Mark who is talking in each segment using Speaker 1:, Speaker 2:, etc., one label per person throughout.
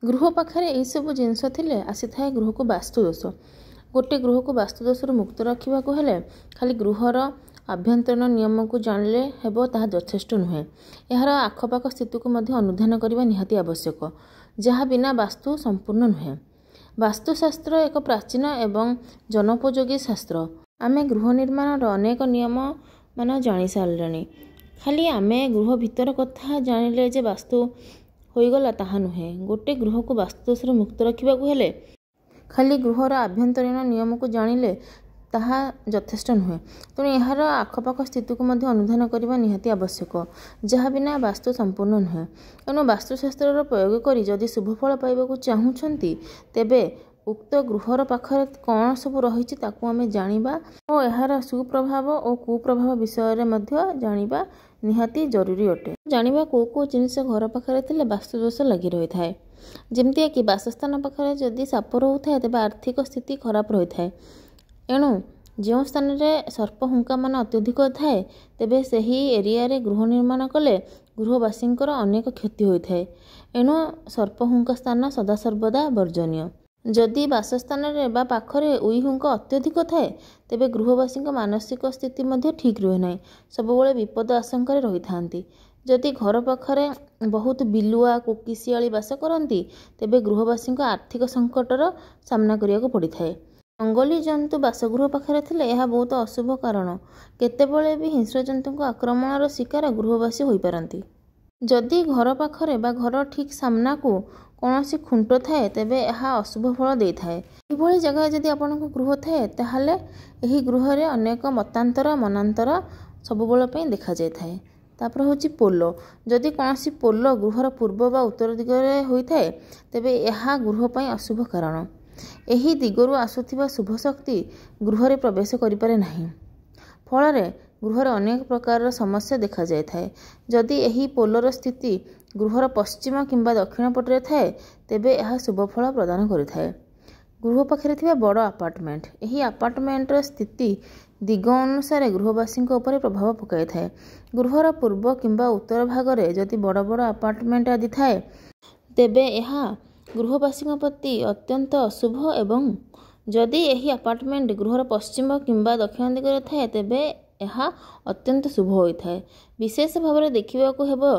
Speaker 1: गृह पाखरे यही सब जिनस थिले आसी थाए गृह को वास्तुदोष। गोटे गृह को वास्तुदोषरू मुक्त रखा हेले खाली गृहर आभ्यंतरण नियम को जानिले हेबो ताहा यथेष्ट नुहे। यार आखपाख स्थिति को मध्य अनुधान करने निहाती आवश्यक, जहाँ बिना वास्तु संपूर्ण नुहे। वास्तुशास्त्र एक प्राचीन एवं जनोपयोगी शास्त्र। आमे गृह निर्माण अनेक नियम मान जानी सारे। खाली आमे गृह भीतर कथा जानिले जे वास्तु होईगला ताहा नुहे। गोटे गृह को वास्तुदोषरू मुक्त रखा हेले खाली गृहर आभ्यंतरीण नियम को जानिले ताहा यथेष्ट नुहे। तेणु यार आखपाख स्थिति को मध्य अनुधान करने निहाती आवश्यक, जहाँ बिना वास्तु संपूर्ण नुहे। तेणु वास्तुशास्त्र प्रयोग कर जदि शुभफल पाइबा चाहूँगी तेबे उक्त गृहर पाखरे कौन सब रही आम जाना और यार सुप्रभाव और कुप्रभाव विषय में जाना निहाती जरूरी अटे। जानिबा को जिनिस घर पाखरे थिले वास्तुदोष लगी रही थाए। जेमती कि बासस्थान पाखरे जदि साप रोथे तेबे आर्थिक स्थिति खराब रही थाए। एणु जो स्थान में सर्प हुंका मान अत्यधिक थाए तेबे सही एरिया रे गृह निर्माण कले गृहवासी अनेक क्षति होता है। एणु सर्प हुंका स्थान सदासर्वदा वर्जनीय। जदि बासस्थान बा पाखरे उई हुंक अत्यधिक थाए तेबे गृहवासी मानसिक स्थिति मध्य ठीक रुहे ना, सबुबले विपद आशंका रही थांती। जदि घर पाखरे बहुत बिलुआ कोकिशियाली बास करती तेबे गृहवासी आर्थिक संकटर सामना करिया पड़ी थाए। जंगली जंतु बासगृह पाखरे थिले यह बहुत अशुभ कारण। केतेबेले भी हिंस्र जंतु आक्रमणर शिकार गृहवासी होई पारंती। जदि घर पाखरे बा घर ठीक सामना को कौनसी खुंट थाए तेबे यह अशुभ फल दे थाए। यह जगह जदि आपनको गृह थाए ताहले एही गृह रे अनेक मतांतर मनांतर सबुबले देखा जाय थाए। तापर होची पोलो। जदि कौनसी पोलो गृहर पूर्व बा उत्तर दिगरे होइथाए तेबे यह गृह पई अशुभ कारण। एही दिगरु आसुथिबा शुभ शक्ति गृह रे प्रवेश करि पारे नाही। फल गृहर अनेक प्रकार समस्या देखा जाय थाए। जदि एही पोलर स्थिति गृहर पश्चिम किंबा दक्षिण पटरे थाए तेबे यह शुभ फल प्रदान करिथाए। गृह पाखरे थिबा बड़ अपार्टमेंट, एही अपार्टमेंटर स्थिति दिग अनुसार गृहवासी उपर प्रभाव पकाई थाए। गृहर पूर्व किंबा उत्तर भाग रे जदि बड़ बड़ अपार्टमेंट आदि थाए तेबे यह गृहवासी प्रति अत्यंत अशुभ। एवं जदि यही अपार्टमेंट गृहर पश्चिम किंबा दक्षिण दिगरे थाए तेबे यह अत्यंत शुभ होता है। विशेष भाव में देखा हेबो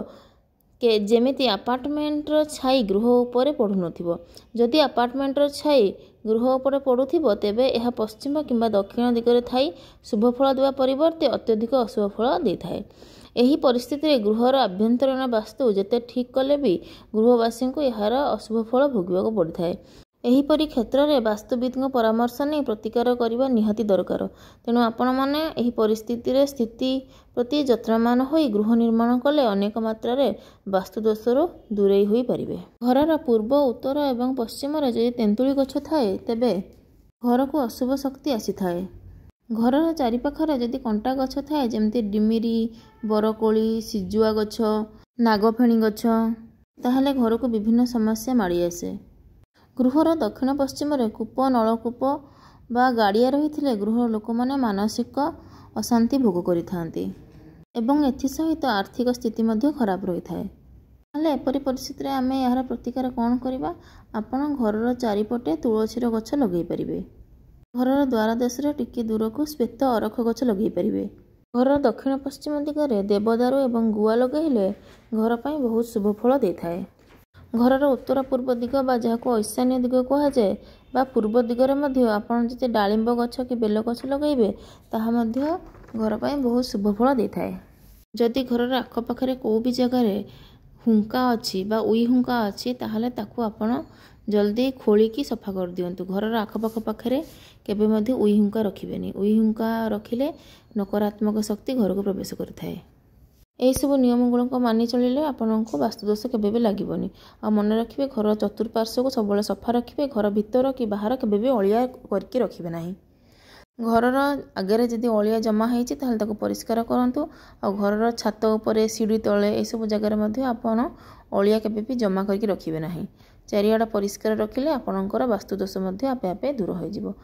Speaker 1: के जेमिति अपार्टमेंटर छाई गृह उपरे पड़ू नथिबो। जदि अपार्टमेंटर छाई गृह उपरे पड़ुथिबो तेबे यह पश्चिम किंबा दक्षिण दिगरे थाई शुभ फल देवा परिवर्ते अत्यधिक अशुभ फल देइथाए। एही परिस्थिति गृहर आभ्यंतरीण वास्तु जेते ठीक कले भी गृहवासी को यार अशुभ फल भोगवाक पड़ता है। एहीपरि क्षेत्र में वास्तुविद परामर्श नहीं प्रतिकार करने निहाती दरकार। तेणु आपण मैंने एही परिस्थिति रे स्थिति प्रति यत्नवान होई गृह निर्माण कले अनेक मात्रा रे वास्तुदोषरू दूरेई होई परिबे। घरर पूर्व उत्तर एवं पश्चिम रे जदि तेंतुली गछ थाए तेबे घर को अशुभ शक्ति आसी थाए। घरर चारिपाखरे जदि कंटा गछ थाए जेमती डिमिरी, बरकोली, सिजुआ गछ, नागफेणी गछ ताहले घर को विभिन्न समस्या माड़ी आसे। गृहर दक्षिण पश्चिम रे कूप नलकूप बा गाड़िया रही गृह लोक मैंने मानसिक अशांति भोग करिथांती एवं एथि सहित आर्थिक स्थिति मध्य खराब रही थाए। ताहले एपरि परिस्थिति रे आमे यार प्रतिकार कौन करिबा? आपण घरर चारिपटे तुलसीर गछ लगे परिबे। घरर द्वार देश टिके दूर को श्वेत अरख गछ लगे पारिबे। घरर दक्षिण पश्चिम दिगरे देवदारू एवं गुआ लगेले घर पर बहुत शुभ फल दे थाए। घरर उत्तर पूर्व दिग बा जहाँ ईशान्य दिग कह जाए बा पूर्व दिगरे मध्य आपण जते डालिंब गछ कि बेल गछ लगेबे ताहा मध्य घर पर बहुत शुभ फल दे थाए। जदि घरर आखपाखरे को भी जगार हुंका अच्छी बा उई हुंका अच्छी ताहले ताकू आपण जल्दी खोलिकी सफा कर दियंतु। घरर आखपाख पाखरे केबे मध्य उई हुंका रखिबेनी। उई हुंका रखिले नकारात्मक शक्ति घर को प्रवेश करिथाए। यही सब नियम गुड़क मानि चलिले आपको वास्तुदोष केबे भी लागबनी। आ मन रखिए घर चतुर्पार्श्व को सब सफा रखिए। घर भीतर कि बाहर केबे भी अलिया करके रखिबे नाही। घरर आगे जदि अलिया जमा होती ताहले ताको परिष्कार करंतु। आ घरर छात उपरे सीढ़ी तले ए सब जगार मध्य आपण अलिया केबे भी जमा करके रखिबे नाही। चारिआडा परिष्कार रखिले आपणकर वास्तुदोष मध्य आपे आपे दूर हो जिवो।